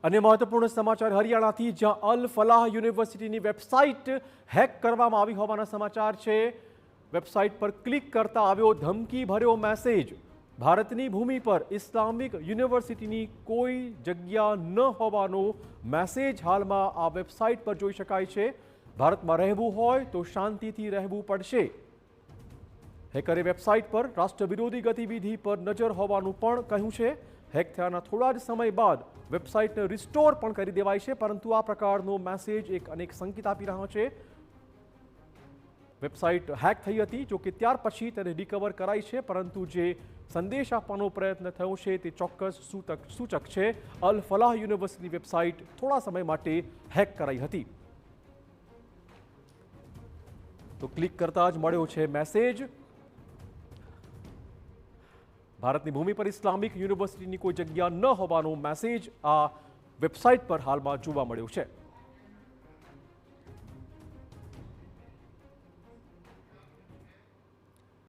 अन्य महत्वपूर्ण समाचार हरियाणाथी જ્યાં અલ ફલાહ યુનિવર્સિટીની વેબસાઇટ હેક કરવામાં આવી હોવાના સમાચાર છે। વેબસાઇટ પર ક્લિક કરતા આવ્યો ધમકી ભર્યો મેસેજ। ભારતની ભૂમિ પર ઇસ્લામિક યુનિવર્સિટીની કોઈ જગ્યા ન હોવાનો મેસેજ હાલમાં આ વેબસાઇટ પર જોઈ શકાય છે। ભારતમાં રહેવું હોય તો શાંતિથી રહેવું પડશે। હેકરે વેબસાઇટ પર રાષ્ટ્રવિરોધી ગતિવિધિ પર નજર હોવાનું પણ કહ્યું છે। હેક થયાના થોડા જ સમય બાદ વેબસાઇટને રિસ્ટોર પણ કરી દેવાઈ છે, પરંતુ આ પ્રકારનો મેસેજ એક અનેક સંકેત આપી રહ્યો છે। વેબસાઇટ હેક થઈ હતી, જો કે ત્યાર પછી તેને રિકવર કરાઈ છે, પરંતુ જે સંદેશ આપવાનો પ્રયત્ન થયો છે તે ચોક્કસ સૂચક છે। અલ ફલાહ યુનિવર્સિટી વેબસાઇટ થોડા સમય માટે હેક કરાઈ હતી। તો ક્લિક કરતા જ મળ્યો છે મેસેજ। ભારતની ભૂમિ પર ઇસ્લામિક યુનિવર્સિટીની કોઈ જગ્યા ન હોવાનો મેસેજ આ વેબસાઇટ પર હાલમાં જોવા મળ્યો છે।